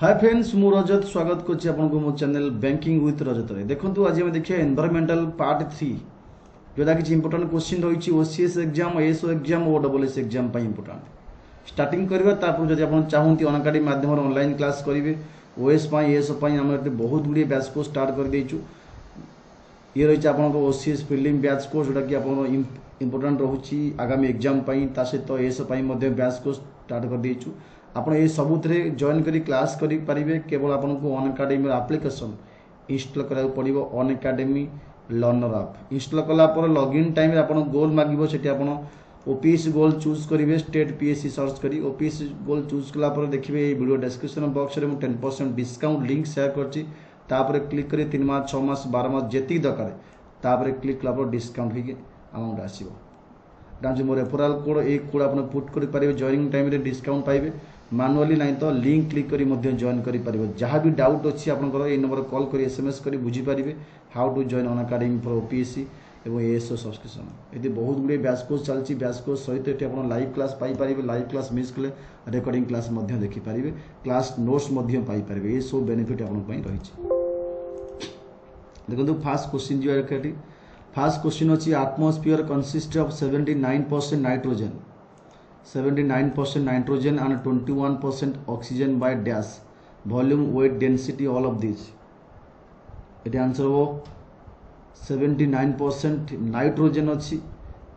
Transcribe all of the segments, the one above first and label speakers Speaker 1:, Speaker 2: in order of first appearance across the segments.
Speaker 1: Hi friends मु रजत स्वागत करछि आपनको मो चैनल बैंकिंग विथ रजत रे। देखंतु आज हम देखिए एनवायरमेंटल पार्ट 3 जोटा कि इंपोर्टेंट क्वेश्चन रही ओसीएस एग्जाम एसओ एग्जाम ओ डबलएस एग्जाम पर इंपोर्टेंट स्टार्टिंग करबा तापर जदि आपन चाहंती अनअकाडेमी माध्यम ऑनलाइन क्लास करिवे ओएस पई एसओ पई हम बहुत गुडी बैच को स्टार्ट कर देइछु। ये रही आपनको ओसीएस फिल्डिंग बैच को जोटा कि आपन इंपोर्टेंट रहउछि आगामी एग्जाम पई ता सहित एसओ पई मध्ये बैच को स्टार्ट कर देइछु। आपण ये सबुथरे जॉइन करी क्लास करी पारिबे। केवल आपनको अनअकाडेमी एप्लिकेशन इंस्टॉल करा पड़िबो। अनअकाडेमी लर्नर ऐप इंस्टॉल कला पर लॉगिन टाइम आपण गोल मागिबो सेठी आपण ओपीएससी गोल चूज करिवे। स्टेट पीएससी सर्च करी ओपीएससी गोल चूज कला पर देखिबे ए वीडियो डिस्क्रिप्शन बॉक्स रे मु 10% डिस्काउंट लिंक शेयर करछि। तापर क्लिक करी 3 मास 6 मास 12 मास जेति दरकार तापर क्लिक कला पर डिस्काउंट ही अमाउंट आसीबो। डांस मो रेफरल कोड एक कोड आपण पुट करि पारिबे। जॉइनिंग टाइम रे डिस्काउंट पाइबे। मैनुअली नहीं तो लिंक क्लिक करी मध्य जॉइन करि पारिबे। जहाँ भी डाउट अच्छी आपनकर ए नंबर कॉल करी एसएमएस करी बुझी पारिबे how to join Unacademy for OPSC एवं एएसओ सब्सक्रिप्शन। ये बहुत गुड़े बैच कोर्स चलती। बैच कोर्स सहित ये आप लाइव क्लास पाई पारिबे। लाइव क्लास मिस कले रिकॉर्डिंग क्लास मध्य देखि पारिबे। क्लास नोट्स मध्य पाई पारिबे। ये सब बेनिफिट आपन पई रहिछि। देखंतु फर्स्ट क्वेश्चन जो है फर्स्ट क्वेश्चन अछि atmosphere consist of 79% nitrogen 79% nitrogen and 21% oxygen by dash volume weight density all of these. It answer हो 79% nitrogen अच्छी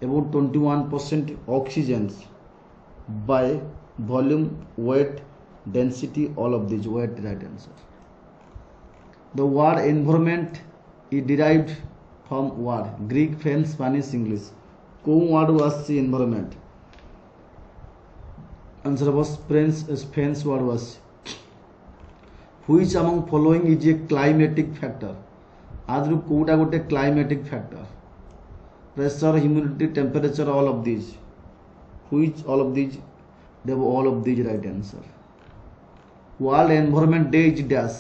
Speaker 1: एवं 21% oxygen by volume weight density all of these. Weight right answer. The word environment is derived from word Greek, French, Spanish, English. को word was environment? Answer was French word was. Which among following is a climatic factor? आदरू Kota गोटे climatic factor? Pressure, humidity, temperature, all of these. Which all of these? They have all of these right answer. World Environment Day is dash.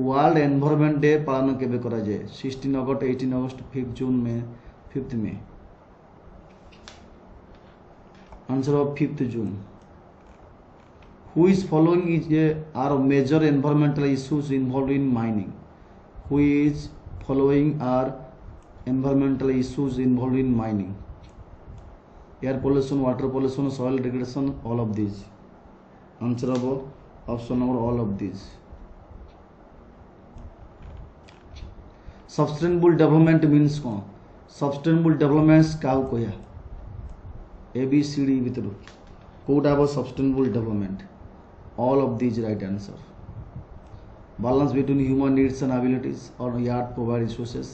Speaker 1: World Environment Day पालन केबे करा जाए 16 अगस्त 18 अगस्त 5 जून में 5th में। Answer of 5th June. Which following is are major environmental issues involved in mining? Which following are environmental issues involved in mining? Air pollution, water pollution, soil degradation, all of these. Answer of option number all of these. Sustainable development means कौन? Sustainable development cow कोया? ABCD भितर कोटा अब sustainable development. All of these right answer. Balance between human needs and abilities or yard provide resources.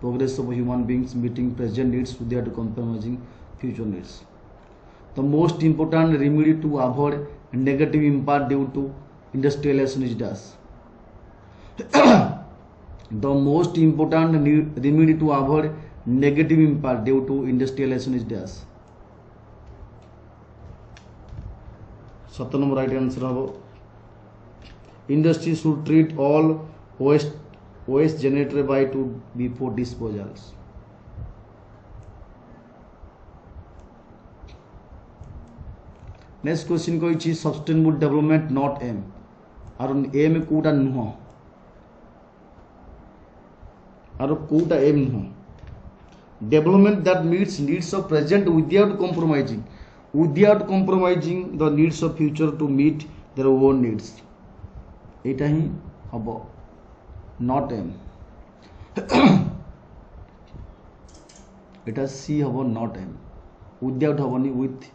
Speaker 1: Progress of human beings meeting present needs without compromising future needs. The most important remedy to avoid negative impact due to industrialization is dash. The most important remedy to avoid negative impact due to industrialization is dash. 7 number right answer हो industry should treat all waste generated by to before disposals. Next question को इछि sustainable development not aim और aim Kota नुह और Kota aim नुह development that meets needs of present without compromising the needs of future to meet their own needs. एटा ही हबो not aim. Etah C हबो not aim. Without हबोनी with.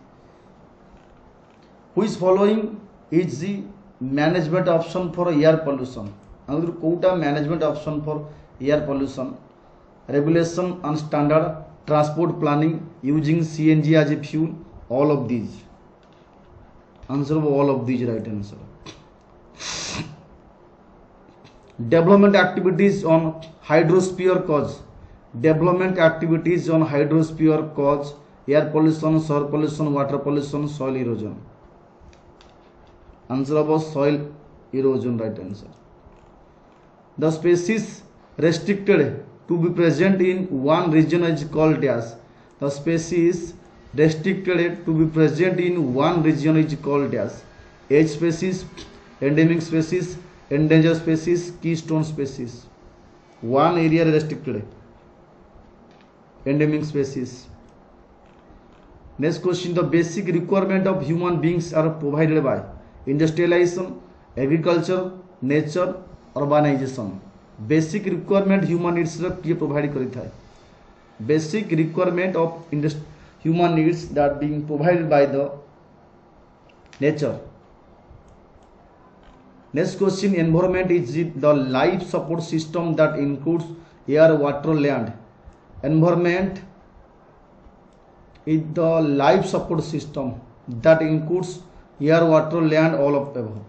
Speaker 1: Which following is the management option for air pollution? अगर Kota management option for air pollution? Regulation and standard, transport planning, using CNG as a fuel, all of these. Answer of all of these right answer. Development activities on hydrosphere cause. Development activities on hydrosphere cause air pollution, soil pollution, water pollution, soil erosion. Answer of soil erosion right answer. The species restricted to be present in one region is called dash. The species restricted to be present in one region is called dash. H species endemic species, endangered species, keystone species. One area restricted, endemic species. Next question, the basic requirement of human beings are provided by industrialization, agriculture, nature, urbanization. Basic requirement human needs किए provide करता है. Basic requirement of human needs that being provided by the nature. Next question, environment is the life support system that includes air, water, land. Environment is the life support system that includes air, water, land, all of above.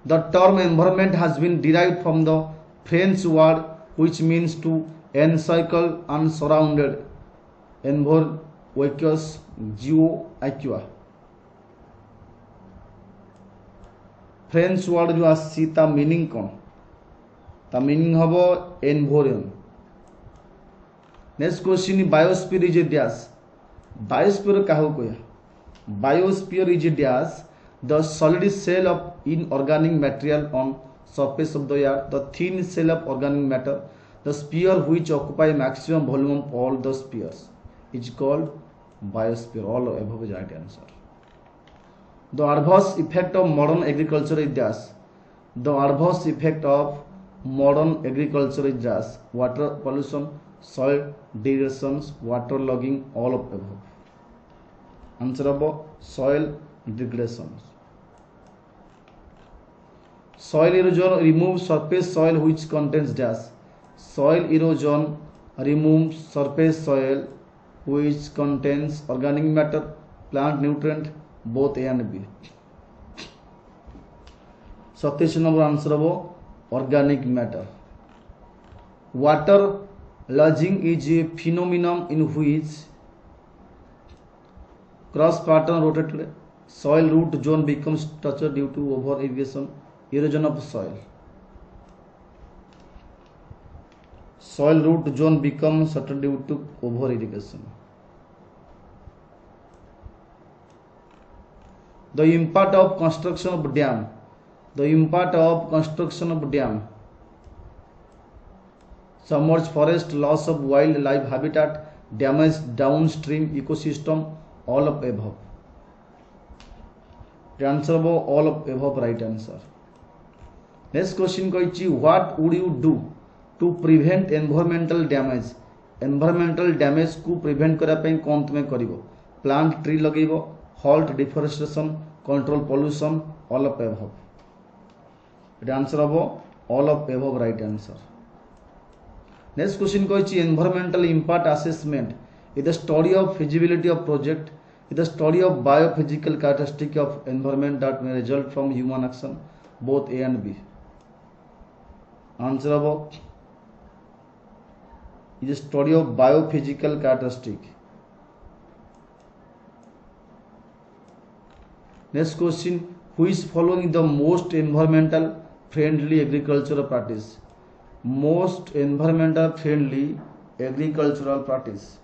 Speaker 1: The term environment has been derived from the French word which means to encircle and surrounded. Envor oikos geo aqua. French word जो आसी ता meaning कौन ता meaning हबो environ. Next question, biosphere is a dash. Biosphere काहो कोया. Biosphere is a dash the solid shell of inorganic material on surface of the earth, the thin cell of organic matter, the sphere which occupy maximum volume of all the spheres is called biosphere. All above is right answer. The adverse effect of modern agriculture is dash. The adverse effect of modern agriculture is dash. Water pollution, soil degradation, water logging, all of above. Answer above, soil degradation. Soil erosion removes surface soil which contains dash. Soil erosion removes surface soil which contains organic matter, plant nutrient, both A and B. 27 number answer of organic matter. Water logging is a phenomenon in which cross pattern rotated soil root zone becomes structured due to over irrigation. Erosion of soil. Soil root zone becomes shorter due to over irrigation. The impact of construction of dam. The impact of construction of dam. Submerged forest, loss of wildlife habitat, damage downstream ecosystem, all of above. The answer of all of above right answer. Next question कही, what would you do to prevent environmental damage? Environmental damage को prevent करा पे कौन तुम्हें करिवो? Plant tree लगेवो, halt deforestation, control pollution, all of above. The answer of all of above right answer. Next question कही, environmental impact assessment is the study of feasibility of project, is the study of biophysical characteristic of environment that may result from human action, both A and B. Answer about is a study of biophysical characteristic. Next question, which following the most environmental friendly agricultural practice? Most environmental friendly agricultural practice.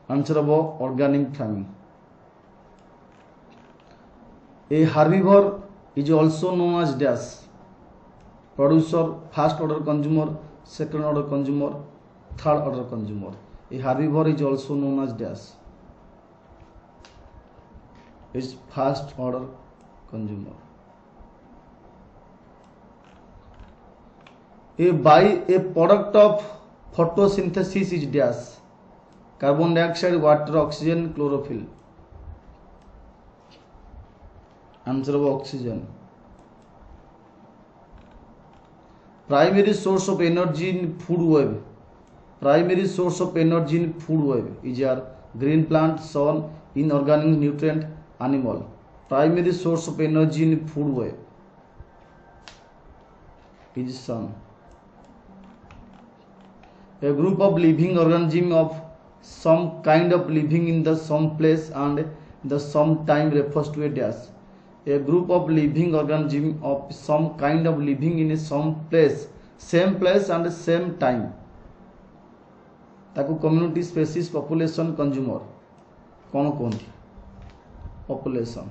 Speaker 1: Answer about organic farming. A herbivore is also known as dash. Producer, first order consumer, second order consumer, third order consumer. A herbivore is also known as dash. Is first order consumer. A product of photosynthesis is dash. Carbon dioxide, water, oxygen, chlorophyll. Answer of oxygen. Primary source of energy in food web. Primary source of energy in food web is your green plant, sun, inorganic nutrient, animal. Primary source of energy in food web is sun. A group of living organism of some kind of living in the some place and the some time refers to a dash. A group of living organism of some kind of living in some place, same place and same time. ताको community, species, population, consumer कौन कहती? population.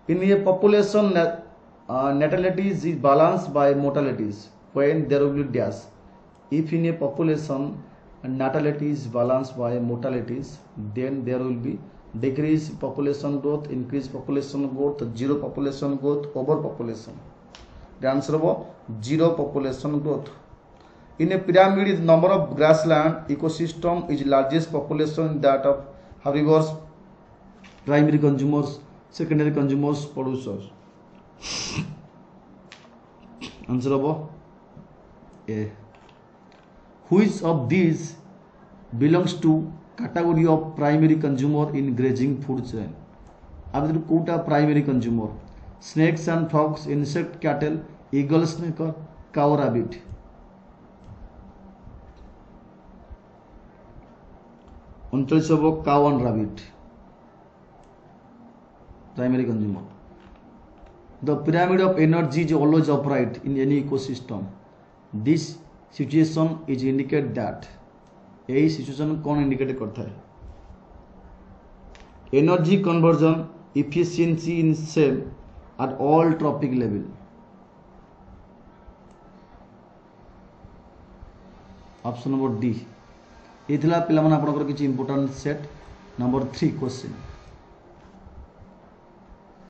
Speaker 1: In a population, natalities is balanced by mortalities when there will be dash. If in a population natality is balanced by mortalities, then there will be decrease population growth, increase population growth, zero population growth, overpopulation. The answer is zero population growth. In a pyramid, the number of grassland ecosystem is largest population that of herbivores, primary consumers, secondary consumers, producers. Answer of A. Which of these belongs to category of primary consumer in grazing food chain? अब Kota primary consumer? Snakes and frogs, insect, cattle, eagle, snake or cow, rabbit? Cow and rabbit. Primary consumer. The pyramid of energy is always upright in any ecosystem. This situation is indicate that यही situation कौन indicate करता है? Energy conversion efficiency in same at all trophic level. Option number D. ये पिला माने आपनकर किछि important set. Number 3 question.